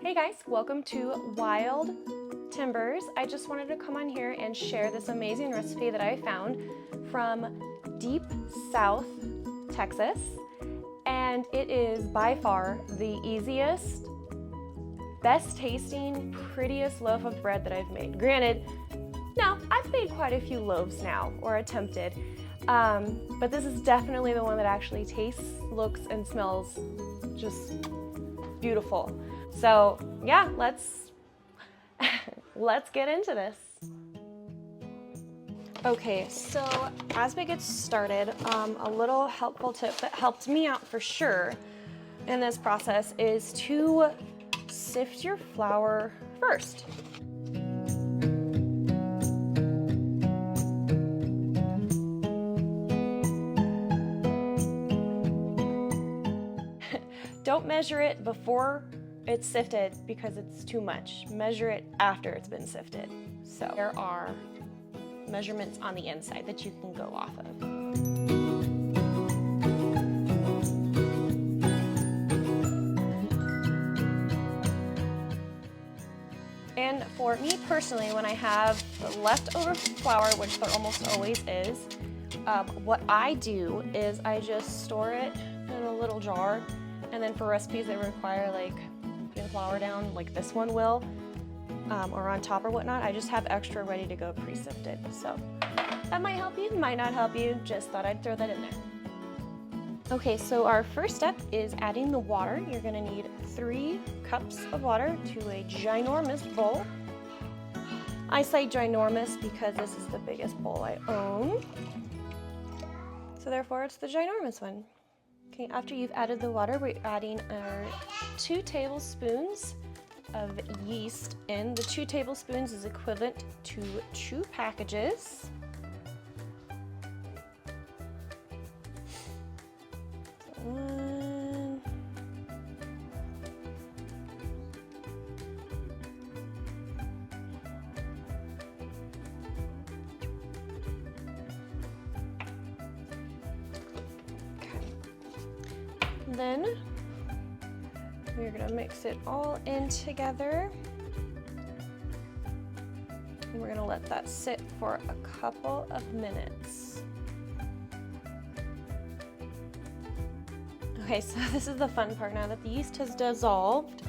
Hey guys, welcome to Wild Timbers. I just wanted to come on here and share this amazing recipe that I found from deep South Texas. And it is by far the easiest, best tasting, prettiest loaf of bread that I've made. Granted, now I've made quite a few loaves now, or attempted, but this is definitely the one that actually tastes, looks, and smells just beautiful. So yeah, let's get into this. Okay, so as we get started, a little helpful tip that helped me out for sure in this process is to sift your flour first. Don't measure it before it's sifted because it's too much. Measure it after it's been sifted. So there are measurements on the inside that you can go off of. And for me personally, when I have leftover flour, which there almost always is, what I do is I just store it in a little jar. And then for recipes that require like putting flour down, like this one will, or on top or whatnot, I just have extra ready to go pre-sifted. So that might help you, might not help you, just thought I'd throw that in there. Okay, so our first step is adding the water. You're gonna need 3 cups of water to a ginormous bowl. I say ginormous because this is the biggest bowl I own. So therefore it's the ginormous one. Okay, after you've added the water, we're adding our 2 tablespoons of yeast in. The 2 tablespoons is equivalent to 2 packages. One. Then we're going to mix it all in together. And we're going to let that sit for a couple of minutes. Okay, so this is the fun part. Now that the yeast has dissolved,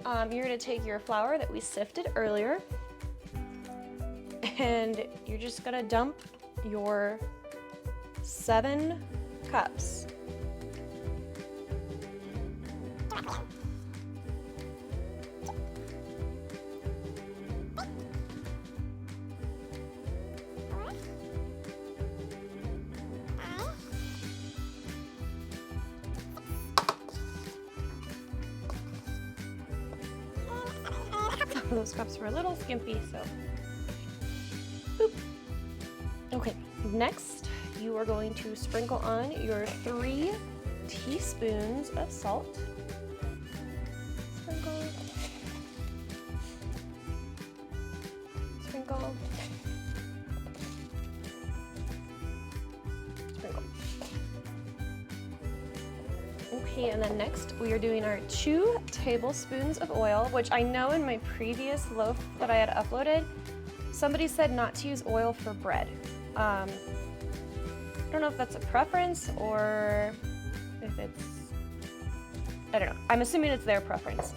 you're going to take your flour that we sifted earlier, and you're just going to dump your 7 cups. Those cups were a little skimpy, so boop. Okay, next you are going to sprinkle on your 3 teaspoons of salt. Sprinkle, sprinkle, sprinkle. Okay, and then next we are doing our 2 tablespoons of oil, which I know in my previous loaf that I had uploaded, somebody said not to use oil for bread. I don't know if that's a preference or if it's, I don't know. I'm assuming it's their preference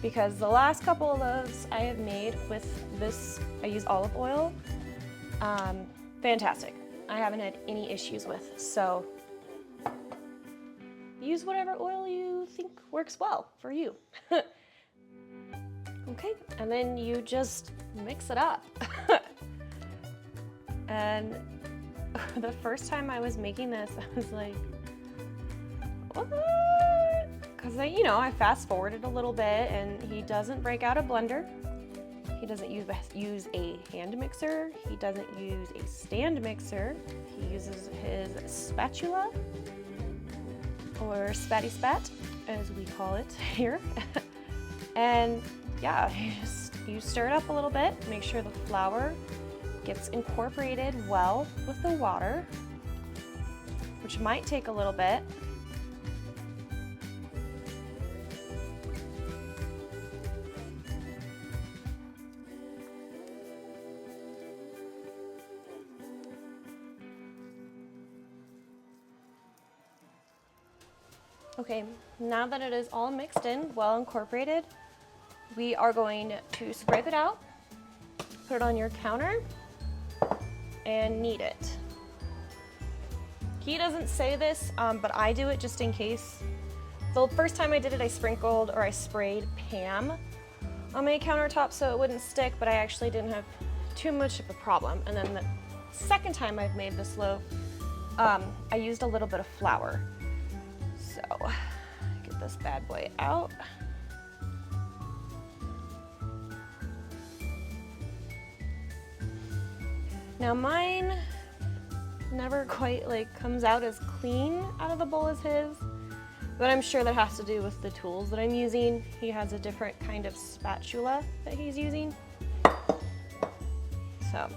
because the last couple of loaves I have made with this, I use olive oil, fantastic. I haven't had any issues with, so use whatever oil you think works well for you. Okay, and then you just mix it up. And the first time I was making this, I was like, what? Because I fast forwarded a little bit, and he doesn't break out a blender. He doesn't use a hand mixer. He doesn't use a stand mixer. He uses his spatula, or spatty spat, as we call it here. And yeah, you stir it up a little bit, make sure the flour gets incorporated well with the water, which might take a little bit. Okay, now that it is all mixed in, well incorporated, we are going to scrape it out, put it on your counter, and knead it. He doesn't say this, but I do it just in case. The first time I did it, I sprinkled or I sprayed Pam on my countertop so it wouldn't stick, but I actually didn't have too much of a problem. And then the second time I've made this loaf, I used a little bit of flour. So, get this bad boy out. Now mine never quite like comes out as clean out of the bowl as his, but I'm sure that has to do with the tools that I'm using. He has a different kind of spatula that he's using. So,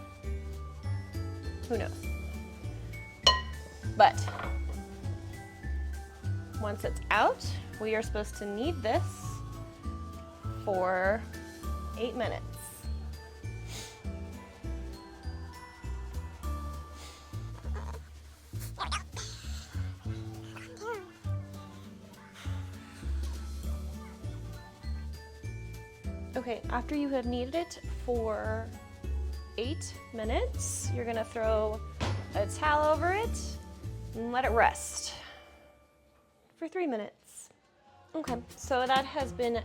who knows? But once it's out, we are supposed to knead this for 8 minutes. Okay, after you have kneaded it for 8 minutes, you're gonna throw a towel over it and let it rest for 3 minutes. Okay, so that has been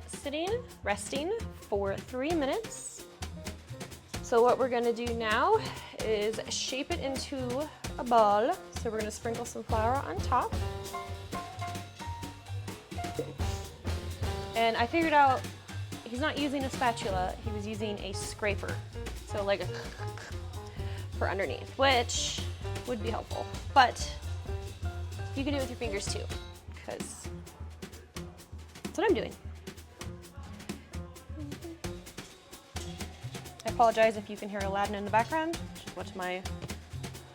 resting for 3 minutes. So what we're gonna do now is shape it into a ball. So we're gonna sprinkle some flour on top. And I figured out he's not using a spatula, he was using a scraper. So like a for underneath, which would be helpful. But you can do it with your fingers too, because that's what I'm doing. I apologize if you can hear Aladdin in the background, which is what my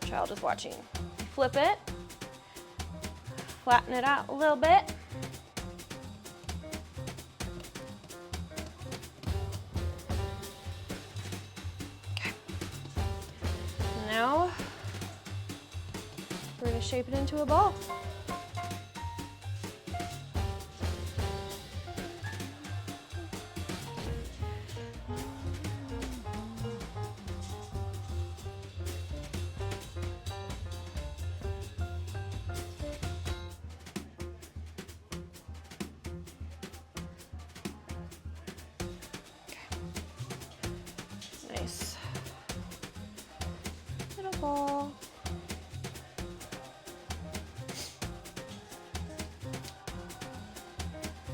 child is watching. Flip it, flatten it out a little bit. Now, we're going to shape it into a ball. Okay. Nice. Ball.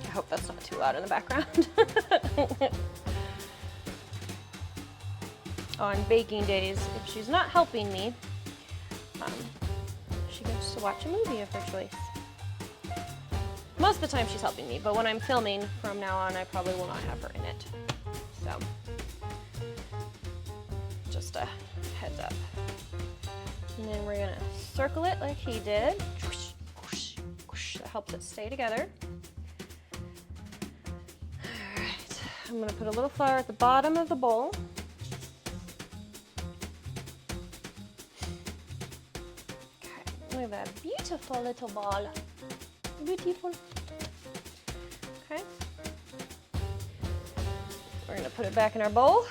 I hope that's not too loud in the background. On baking days, if she's not helping me, she gets to watch a movie of her choice. Most of the time she's helping me, but when I'm filming from now on, I probably will not have her in it. So, just a heads up. And then we're gonna circle it like he did. That helps it stay together. All right, I'm gonna put a little flour at the bottom of the bowl. Okay, look at that beautiful little ball. Beautiful. Okay. We're gonna put it back in our bowl.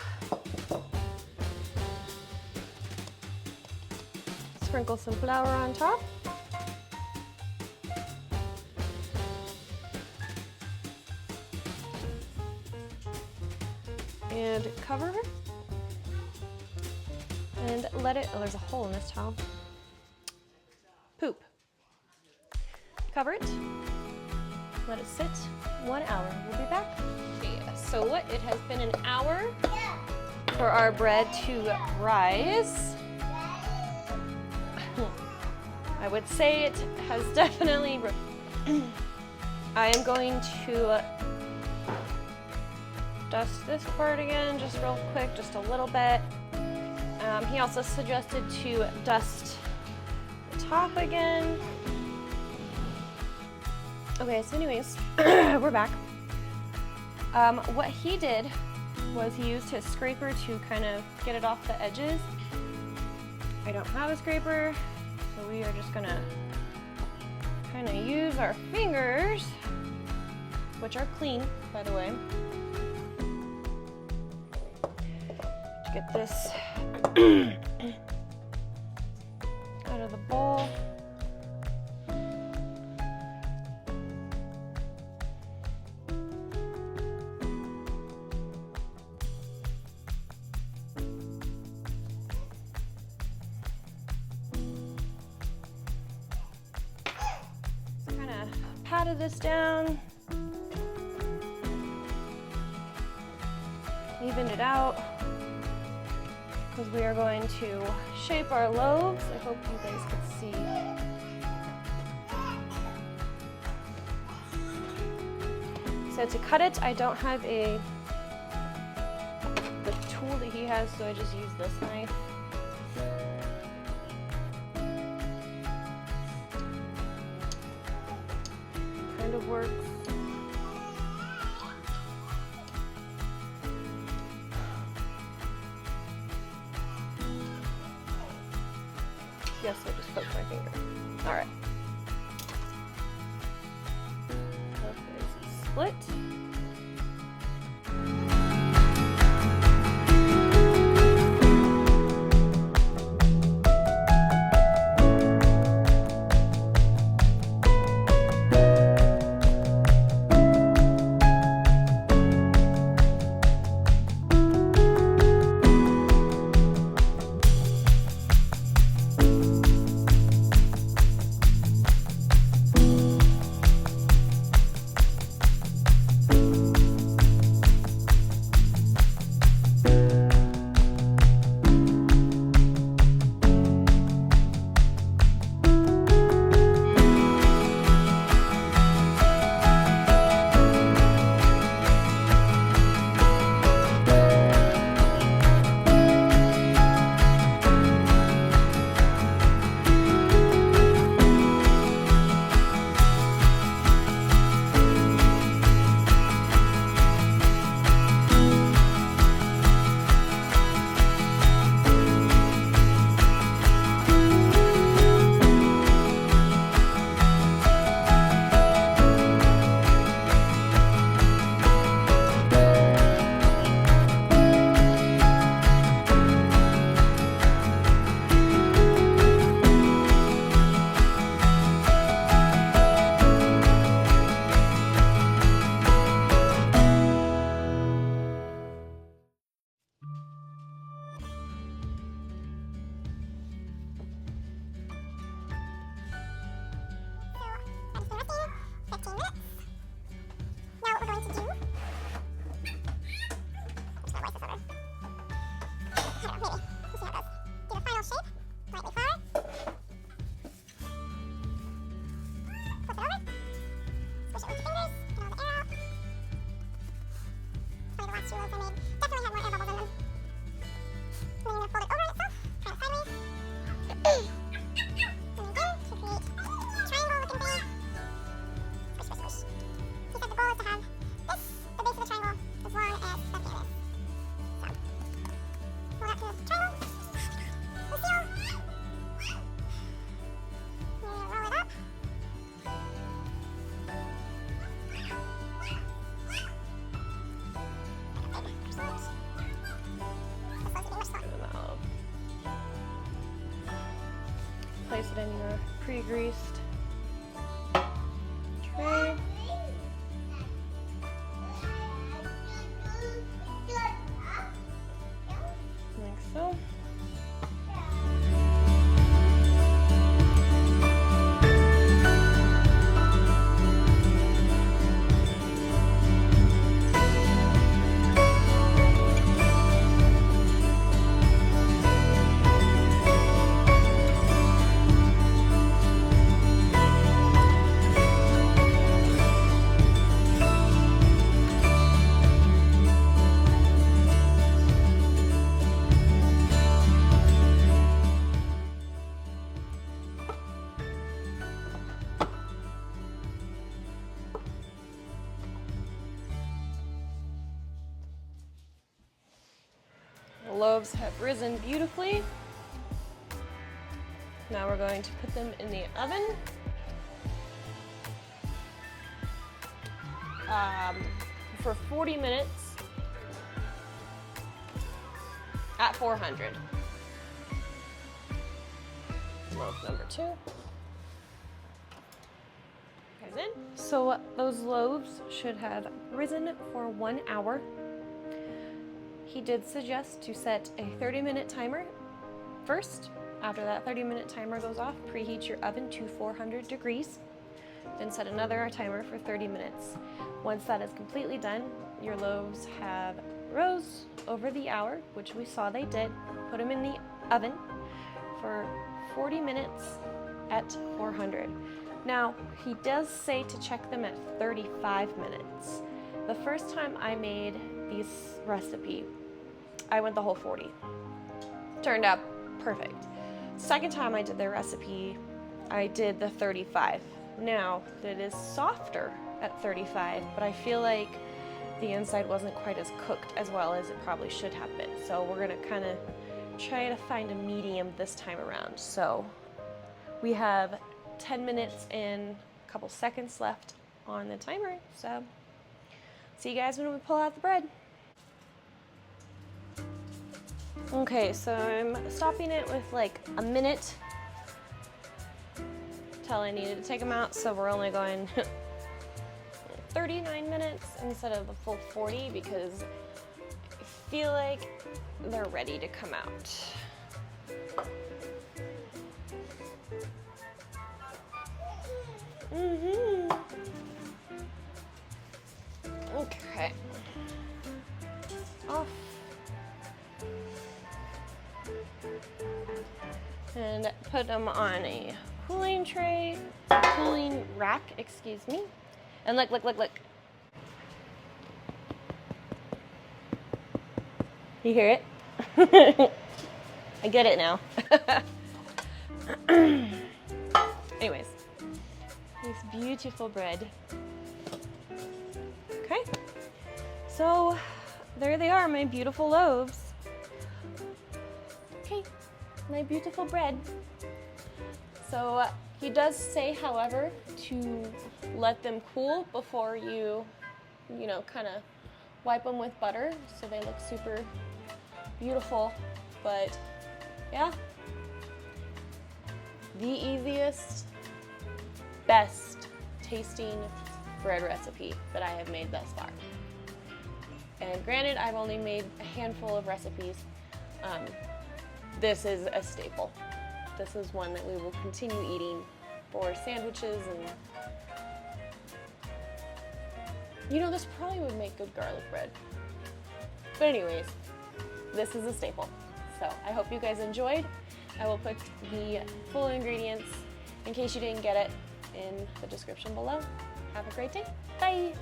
Sprinkle some flour on top. And cover and let it, oh, there's a hole in this towel. Poop. Cover it, let it sit 1 hour. We'll be back. Okay, so it has been an hour for our bread to rise. I would say it has definitely, I am going to dust this part again just real quick, just a little bit. He also suggested to dust the top again. Okay, so anyways, we're back. What he did was he used his scraper to kind of get it off the edges. I don't have a scraper, so we are just gonna kind kind of use our fingers, which are clean, by the way, to get this out of the bowl. Patted this down, evened it out, because we are going to shape our loaves. I hope you guys can see. So to cut it, I don't have the tool that he has, so I just use this knife. Of works. Yes, I just poked my finger. All right. Split. Place it in your pre-greased tray. Like so. The loaves have risen beautifully. Now we're going to put them in the oven for 40 minutes at 400. Loaf number 2 goes in. So those loaves should have risen for 1 hour. He did suggest to set a 30-minute timer first. After that 30-minute timer goes off, preheat your oven to 400 degrees. Then set another timer for 30 minutes. Once that is completely done, your loaves have rose over the hour, which we saw they did. Put them in the oven for 40 minutes at 400. Now, he does say to check them at 35 minutes. The first time I made this recipe, I went the whole 40. Turned out perfect. Second time I did the recipe, I did the 35. Now, it is softer at 35, but I feel like the inside wasn't quite as cooked as well as it probably should have been. So we're gonna kind of try to find a medium this time around. So we have 10 minutes and a couple seconds left on the timer. So see you guys when we pull out the bread. Okay, so I'm stopping it with like a minute till I needed to take them out. So we're only going 39 minutes instead of the full 40 because I feel like they're ready to come out. Okay. Off. And put them on a cooling rack, excuse me. And look. You hear it? I get it now. Anyways, this beautiful bread. Okay, so there they are, my beautiful loaves. Okay, my beautiful bread. So he does say, however, to let them cool before you kind of wipe them with butter so they look super beautiful. But yeah, the easiest, best tasting bread recipe that I have made thus far. And granted, I've only made a handful of recipes. This is a staple. This is one that we will continue eating for sandwiches, and this probably would make good garlic bread. But anyways, this is a staple. So I hope you guys enjoyed. I will put the full ingredients, in case you didn't get it, in the description below. Have a great day. Bye.